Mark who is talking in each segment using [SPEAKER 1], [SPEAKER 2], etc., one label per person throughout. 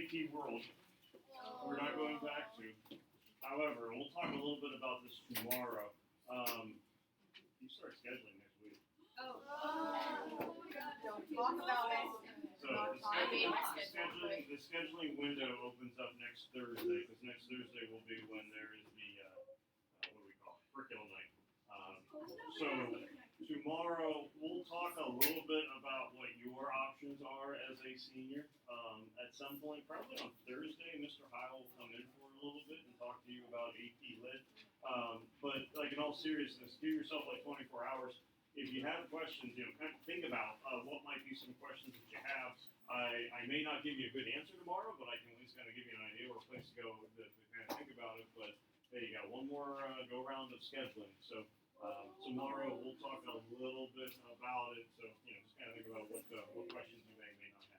[SPEAKER 1] AP world we're not going back to. However, we'll talk a little bit about this tomorrow. You start scheduling next week.
[SPEAKER 2] Oh. Don't talk about it.
[SPEAKER 1] So the scheduling window opens up next Thursday, because next Thursday will be when there is the what do we call it, curriculum night. So tomorrow we'll talk a little bit about what your options are as a senior. At some point, probably on Thursday, Mr. Heil will come in for a little bit and talk to you about AP Lit. But like in all seriousness, give yourself like 24 hours. If you have questions, kind of think about what might be some questions that you have. I may not give you a good answer tomorrow, but I can at least kind of give you an idea or a place to go to kind of think about it. But hey, you got one more go round of scheduling. So tomorrow we'll talk a little bit about it. So just kind of think about what questions you may not have.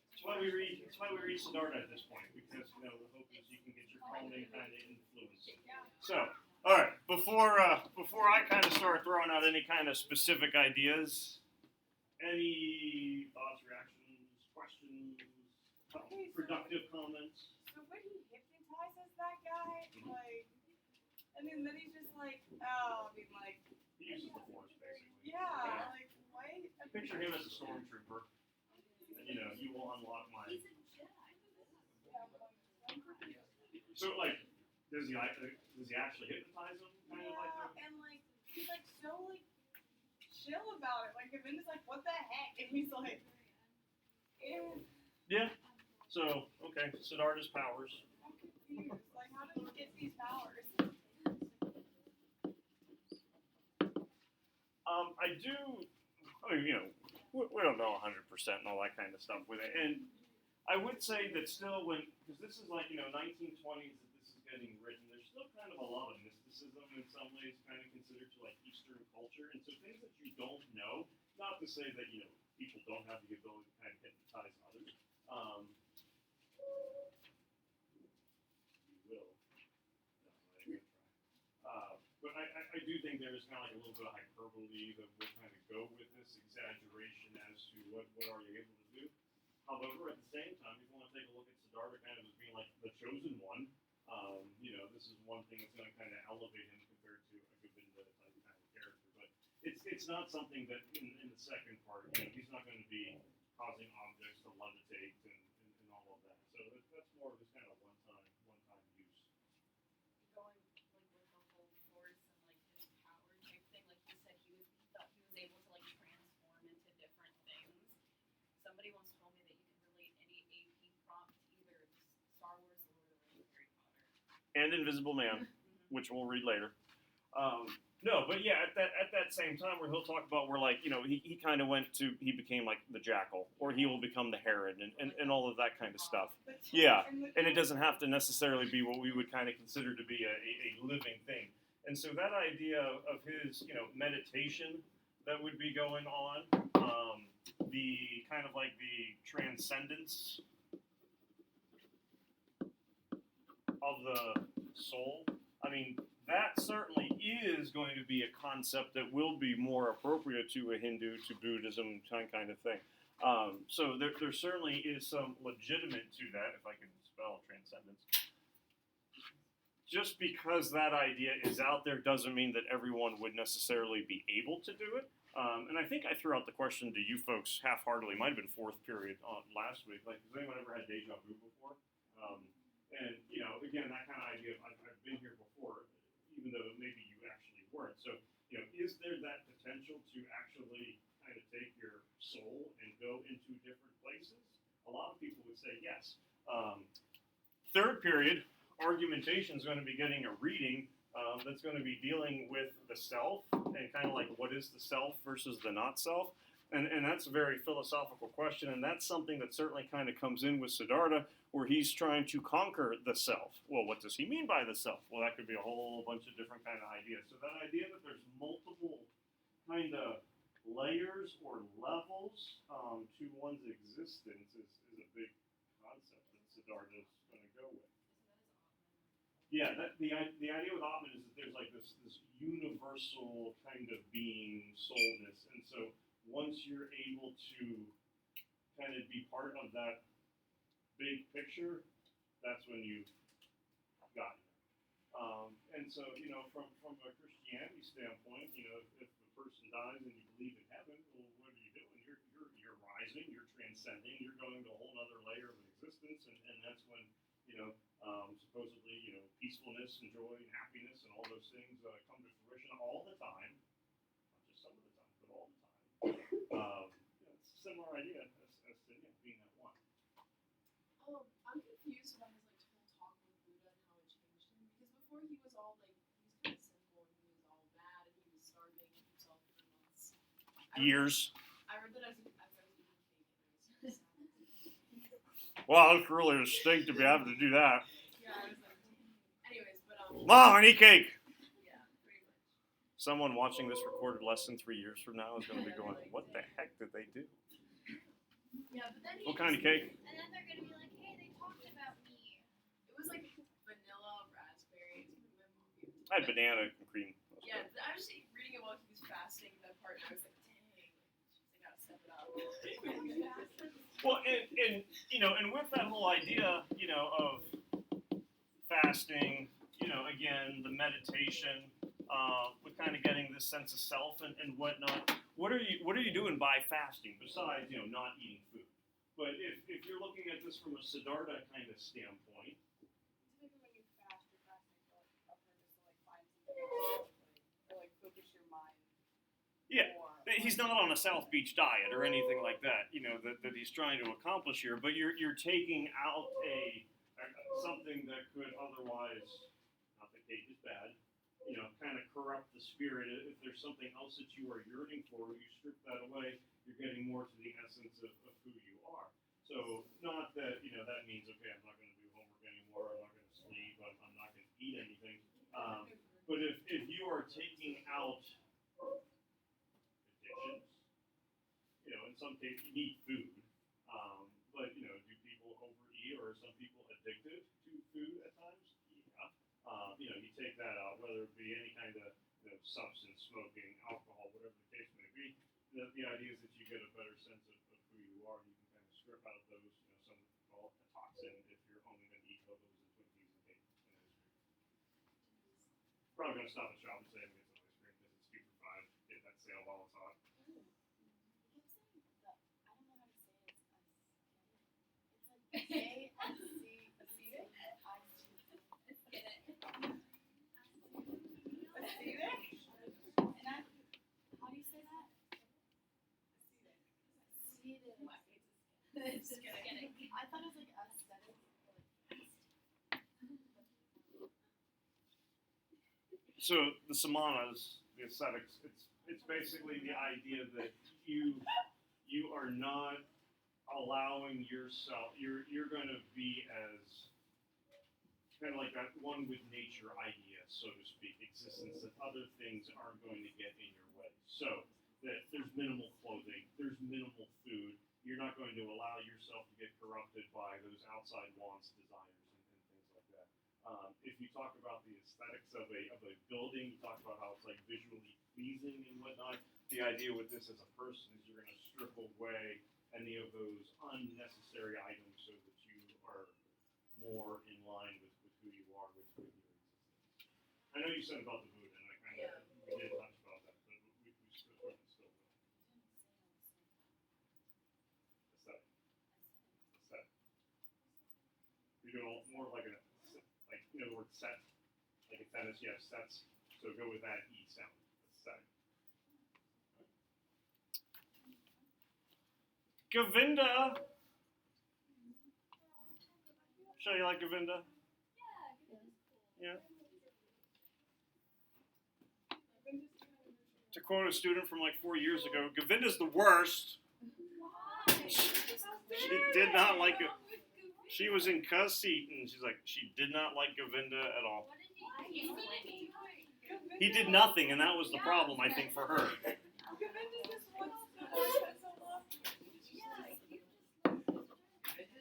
[SPEAKER 1] That's why we read Siddhartha at this point, because the hope is you can get your calming kind of influence. So, all right, before I kind of start throwing out any kind of specific ideas, any thoughts, reactions, questions, productive comments?
[SPEAKER 2] So when he hypnotizes that guy, then he's just like,
[SPEAKER 1] He uses the force basically.
[SPEAKER 2] yeah. What?
[SPEAKER 1] Picture him as a stormtrooper. You will unlock my. So does he actually hypnotize him?
[SPEAKER 2] And he's so chill about it. Kavinda's what the heck? And he's like, ew.
[SPEAKER 1] Yeah. So okay, Siddhartha's powers.
[SPEAKER 2] I'm confused. How did he get these powers?
[SPEAKER 1] We don't know 100% and all that kind of stuff with it. And I would say that still because this is 1920s that this is getting written, there's still kind of a lot of mysticism in some ways kind of considered to Eastern culture. And so things that you don't know, not to say that, people don't have the ability to kind of hypnotize others. You will. No, I ain't gonna try. But I do think there is kind of a little bit of hyperbole that will kind of go with this exaggeration as to what are you able to do. However, at the same time, if you want to take a look at Siddhartha kind of as being the chosen one, this is one thing that's going to kind of elevate him compared to a Govinda type kind of character. But it's not something that in the second part, he's not going to be causing objects to levitate and all of that. So that's more of just kind of one-time use.
[SPEAKER 3] Going with the whole force and his power type thing, he said he thought he was able to transform into different things. Somebody once told me that you can relate any AP prompt to either Star Wars, Lord of the Rings, Harry Potter,
[SPEAKER 1] and Invisible Man, which we'll read later. No, but yeah, at that same time where he'll talk about where he kind of he became the jackal, or he will become the heron, and all of that kind of stuff. Yeah, and it doesn't have to necessarily be what we would kind of consider to be a living thing. And so that idea of his meditation that would be going on, the kind of the transcendence of the soul. That certainly is going to be a concept that will be more appropriate to a Hindu, to Buddhism kind of thing. So there certainly is some legitimate to that, if I can spell transcendence. Just because that idea is out there doesn't mean that everyone would necessarily be able to do it. And I think I threw out the question to you folks half-heartedly. It might have been fourth period last week. Has anyone ever had deja vu before? And, again, that kind of idea of I've been here before, even though maybe you actually weren't. So, is there that potential to actually kind of take your soul and go into different places? A lot of people would say yes. Third period, argumentation is going to be getting a reading that's going to be dealing with the self and kind of what is the self versus the not self. And that's a very philosophical question, and that's something that certainly kind of comes in with Siddhartha, where he's trying to conquer the self. Well, what does he mean by the self? Well, that could be a whole bunch of different kind of ideas. So that idea that there's multiple kind of layers or levels to one's existence is a big concept that Siddhartha is going to go with. Yeah, the idea with Ottman is that there's like this universal kind of being soulness, and so once you're able to kind of be part of that big picture, that's when you've gotten it. And so, from a Christianity standpoint, if the person dies and you believe in heaven, well, what are you doing? You're rising, you're transcending, you're going to a whole other layer of existence, and that's when, supposedly, peacefulness and joy and happiness and all those things come to fruition all the time, not just some of the time, but all the time. It's a similar idea as to being that one.
[SPEAKER 4] I'm confused about his whole talk with Buddha and how it changed him. Because before he was all he was kind of simple and he was all mad and he was starving himself for months.
[SPEAKER 1] Years.
[SPEAKER 4] I read that as I was eating cake.
[SPEAKER 1] Wow, it's really a stink to be having to do that.
[SPEAKER 4] Yeah, I was like, anyways, but
[SPEAKER 1] Mom, I need cake.
[SPEAKER 4] Yeah, pretty much.
[SPEAKER 1] Someone watching this recorded less than 3 years from now is going to be going, "What the heck did they do?"
[SPEAKER 4] Yeah, but then
[SPEAKER 1] What kind of cake?
[SPEAKER 5] And then they're gonna be like, hey, they talked about me.
[SPEAKER 4] It was like vanilla raspberry.
[SPEAKER 1] I had banana and cream.
[SPEAKER 4] Yeah, I was just reading it while he was fasting that part, and I was like, dang, I gotta step it up.
[SPEAKER 1] Well, and with that whole idea, of fasting, again, the meditation, with kind of getting this sense of self and whatnot. What are you doing by fasting besides, not eating food? But if you're looking at this from a Siddhartha kind of standpoint,
[SPEAKER 2] Typically when you fast, you're fasting for a purpose to find something or focus your mind.
[SPEAKER 1] yeah,
[SPEAKER 2] more.
[SPEAKER 1] he's not on a South Beach diet or anything like that, that he's trying to accomplish here. But you're taking out something that could otherwise, not that cake is bad, kind of corrupt the spirit. If there's something else that you are yearning for, you strip that away, you're getting more to the essence of who you are. So not that, that means, okay, I'm not going to do homework anymore, I'm not going to sleep, I'm not going to eat anything. But if you are taking out addictions, in some cases you need food, but, do people overeat or are some people addicted to food at times? Yeah. You take that out, whether it be any kind of substance, smoking, alcohol, whatever the case may be. The idea is that you get a better sense of who you are. You can kind of strip out those, some call it a toxin if you're only going to eat those and Twinkies and cake and ice cream. Probably going to stop at shop and say I'm going to get some ice cream because it's 2 for $5. Get that sale while it's hot.
[SPEAKER 5] How do you say that?
[SPEAKER 4] Just kidding.
[SPEAKER 5] I thought it was like aesthetic.
[SPEAKER 1] So the samanas, the ascetics, it's basically the idea that you are not allowing yourself. You're going to be as kind of like that one with nature idea, so to speak, existence that other things aren't going to get in your way. So that there's minimal clothing, there's minimal food. You're not going to allow yourself to get corrupted by those outside wants, desires, and things like that. If you talk about the aesthetics of a building, you talk about how it's like visually pleasing and whatnot. The idea with this as a person is you're going to strip away any of those unnecessary items so that you are more in line with who you are, with your existence. I know you said about the Buddha, and I kind of we did touch about that, but we still will. Aesthetic. You're doing more like the word set, like a tennis, you have sets, so go with that E sound. Aesthetic. Govinda. Show you like Govinda? Yeah. To quote a student from like 4 years ago, Govinda's the worst. She did not like it. She was in cuss seat and she's like, she did not like Govinda at all. He did nothing, and that was the problem, I think, for her.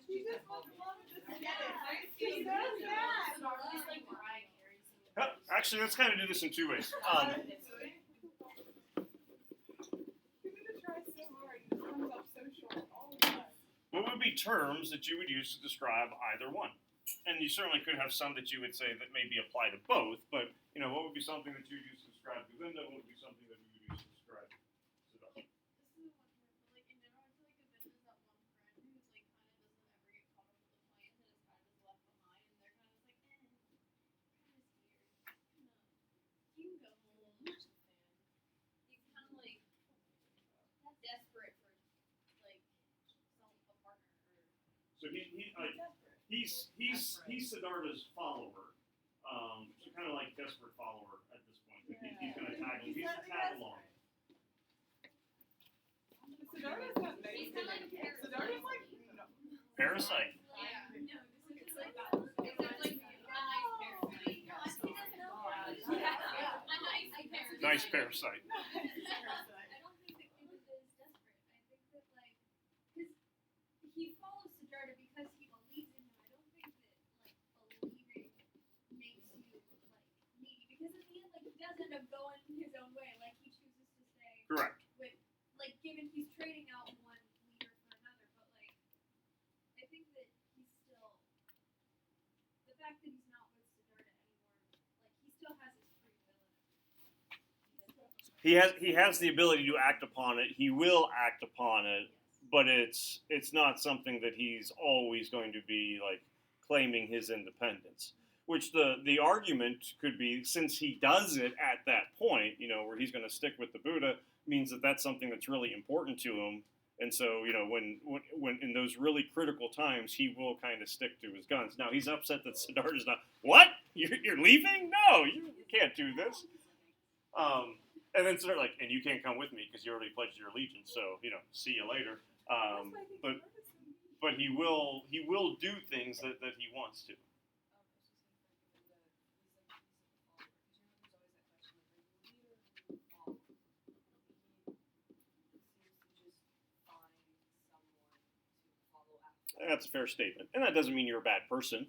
[SPEAKER 2] He just wants love to get it. He's so sad.
[SPEAKER 3] He's like crying
[SPEAKER 1] actually, let's kind of do this in two ways.
[SPEAKER 2] You need to try so hard. It just comes up so short all the time.
[SPEAKER 1] What would be terms that you would use to describe either one? And you certainly could have some that you would say that maybe apply to both, but what would be something that you would use to describe Govinda? What would be something that you would use to describe Siddhartha?
[SPEAKER 5] This is one word, but like in general, I feel like Avinda's that one friend who's like kind of doesn't ever get caught up with the plan and is kind of just left behind, and they're kind of just like, kind of scared, you can go home.
[SPEAKER 3] He's kind of like desperate for like a partner.
[SPEAKER 1] So
[SPEAKER 2] Desperate.
[SPEAKER 1] he's Siddhartha's follower, so kind of like desperate follower at this point. He's going to tag him. He's a tag along.
[SPEAKER 2] Siddhartha's not
[SPEAKER 3] He's kind of like a parasite.
[SPEAKER 2] Siddhartha's like,
[SPEAKER 1] Parasite.
[SPEAKER 3] Yeah.
[SPEAKER 5] No, this
[SPEAKER 3] It's
[SPEAKER 5] is
[SPEAKER 3] like
[SPEAKER 5] like
[SPEAKER 3] a nice parasite. Yeah. A nice parasite.
[SPEAKER 1] Nice parasite.
[SPEAKER 5] I don't think that Govinda is desperate. I think that like, because he follows Siddhartha because he believes in him. I don't think that like believing makes you like needy. Because in the end, like he does end up going his own way. Like he chooses to stay
[SPEAKER 1] Correct.
[SPEAKER 5] with, like given he's trading out one leader for another. But like, I think that he's still the fact that he's not with Siddhartha anymore. Like he still has his free will in him.
[SPEAKER 1] He has the ability to act upon it. He will act upon it, but it's not something that he's always going to be like claiming his independence. Which the argument could be, since he does it at that point, where he's going to stick with the Buddha, means that that's something that's really important to him. And so, when in those really critical times, he will kind of stick to his guns. Now, he's upset that Siddhartha's not, what? You're leaving? No, you can't do this. And then Siddhartha like, and you can't come with me because you already pledged your allegiance, so, see you later. But he will do things that he wants to. That's a fair statement, and that doesn't mean you're a bad person,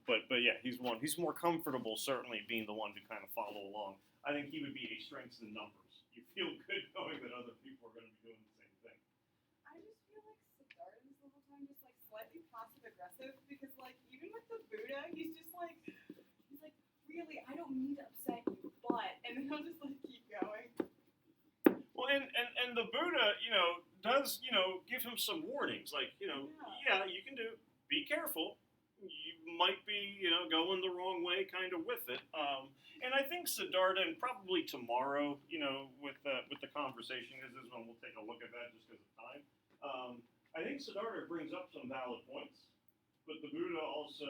[SPEAKER 1] But yeah, he's more comfortable certainly being the one to kind of follow along. I think he would be a strength in numbers. You feel good knowing that other people are going to be doing the same thing.
[SPEAKER 2] I just feel like Siddhartha's the whole time just like slightly passive aggressive because like even with the Buddha, he's like, really, I don't mean to upset you, but, and then he'll just like keep going.
[SPEAKER 1] Well, and the Buddha, does, give him some warnings. Like, yeah, you can be careful. You might be, going the wrong way kind of with it. And I think Siddhartha, and probably tomorrow, with the conversation, because this one we'll take a look at that just because of time. I think Siddhartha brings up some valid points, but the Buddha also,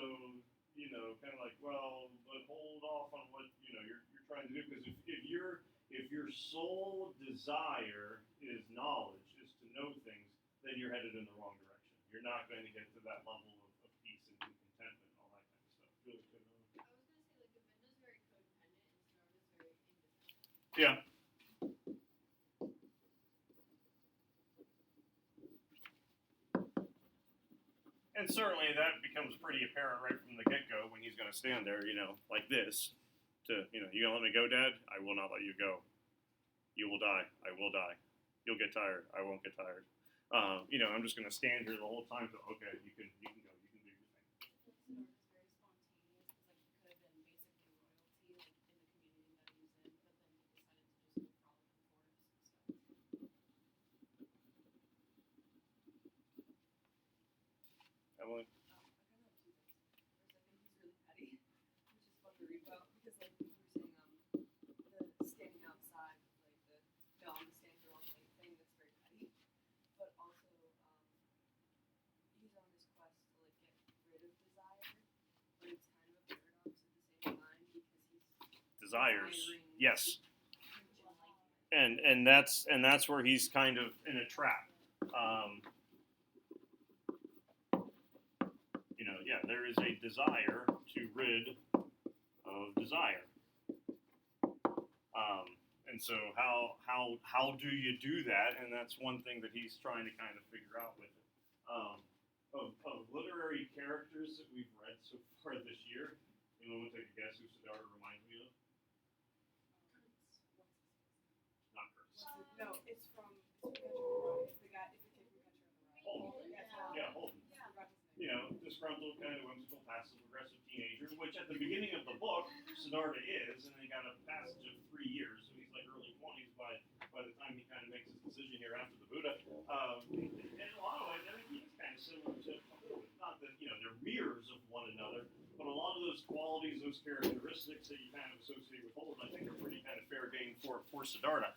[SPEAKER 1] kind of like, well, but hold off on what, you're trying to do, because if your sole desire is knowledge, is to know things, then you're headed in the wrong direction. You're not going to get to that level of peace and contentment and all that kind of stuff. Really good.
[SPEAKER 5] I was gonna say like Govinda's very codependent and Siddhartha's very independent.
[SPEAKER 1] Yeah. And certainly that becomes pretty apparent right from the get-go when he's going to stand there, like this. You gonna let me go, Dad? I will not let you go. You will die. I will die. You'll get tired. I won't get tired. I'm just gonna stand here the whole time. So okay, you can go. You can do your thing.
[SPEAKER 3] Siddhartha's very spontaneous. It's like he could have been basically royalty, like in the community that he was in, but then he decided to just go frolic in forests and stuff.
[SPEAKER 1] Emily?
[SPEAKER 4] I kind of have two things. First, I think he's really petty, which is fun to read about because, like you were saying, the standing outside, like the no, I'm gonna stand here all night thing. That's very petty. But also, he's on this quest to like get rid of desire, but it's kind of a paradox at the same time because he's
[SPEAKER 1] Desires.
[SPEAKER 4] desiring
[SPEAKER 1] Yes.
[SPEAKER 4] enlightenment.
[SPEAKER 1] And that's where he's kind of in a trap. Yeah, there is a desire to rid of desire. And so how do you do that? And that's one thing that he's trying to kind of figure out with it. Of literary characters that we've read so far this year, anyone want to take a guess who Siddhartha reminds me of?
[SPEAKER 2] No, it's from Country Road. It's the guy. It's the kid from Country Road.
[SPEAKER 1] Holden.
[SPEAKER 2] Yeah, Tom.
[SPEAKER 1] Yeah, Holden.
[SPEAKER 2] I forgot his name.
[SPEAKER 1] You know, disgruntled, kind of whimsical, passive aggressive teenager, which at the beginning of the book, Siddhartha is, and they got a passage of 3 years, so he's like early 20s by the time he kind of makes his decision here after the Buddha. And in a lot of ways, I think he's kind of similar to Holden. Not that, you know, they're mirrors of one another, but a lot of those qualities, those characteristics that you kind of associate with Holden, I think are pretty kind of fair game for Siddhartha.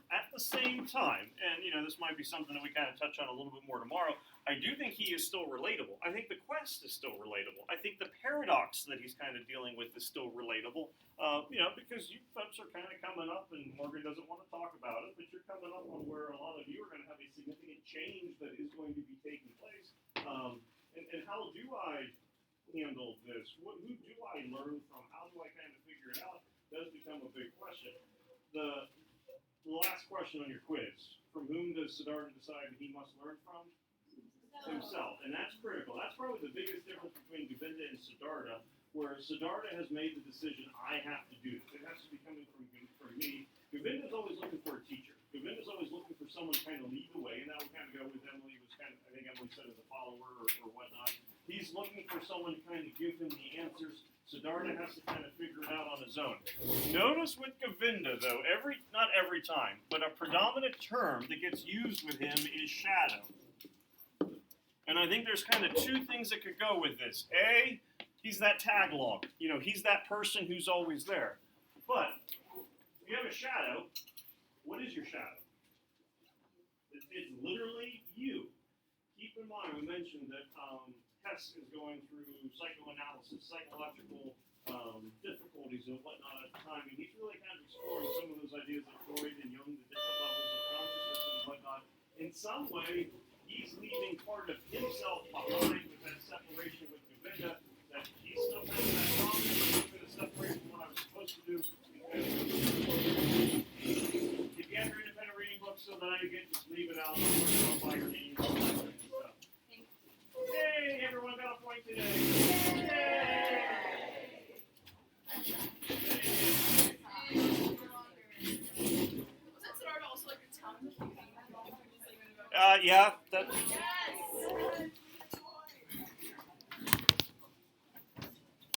[SPEAKER 1] At the same time, and you know, this might be something that we kind of touch on a little bit more tomorrow, I do think he is still relatable. I think the quest is still relatable. I think the paradox that he's kind of dealing with is still relatable. You know, because you folks are kind of coming up, and Morgan doesn't want to talk about it, but you're coming up on where a lot of you are going to have a significant change that is going to be taking place. And how do I handle this? Who do I learn from? How do I kind of figure it out? Does become a big question. The last question on your quiz: from whom does Siddhartha decide that he must learn from? Himself, and that's critical. That's probably the biggest difference between Govinda and Siddhartha, where Siddhartha has made the decision, I have to do this. It has to be coming from me. Govinda's always looking for a teacher. Govinda's always looking for someone to kind of lead the way, and that would kind of go with Emily, was kind of, I think Emily said, as a follower or whatnot. He's looking for someone to kind of give him the answers. Siddhartha has to kind of figure it out on his own. Notice with Govinda, though, not every time, but a predominant term that gets used with him is shadow. And I think there's kind of two things that could go with this. A, he's that tag log. You know, he's that person who's always there. But if you have a shadow, what is your shadow? It's literally you. Keep in mind, we mentioned that Hess is going through psychoanalysis, psychological difficulties and whatnot at the time, and he's really kind of exploring some of those ideas of Freud and Jung, the different levels of consciousness and whatnot. In some way, he's leaving part of himself behind with that separation with Govinda, that he's still kind of that promise, I'm going to separate from what I was supposed to do. If you have your independent reading book still that I get, just leave it out. I'll work on by your reading book and stuff. Yay! Everyone got a point today. Yay!
[SPEAKER 4] Was that Siddhartha also like a town?
[SPEAKER 1] Yeah, that.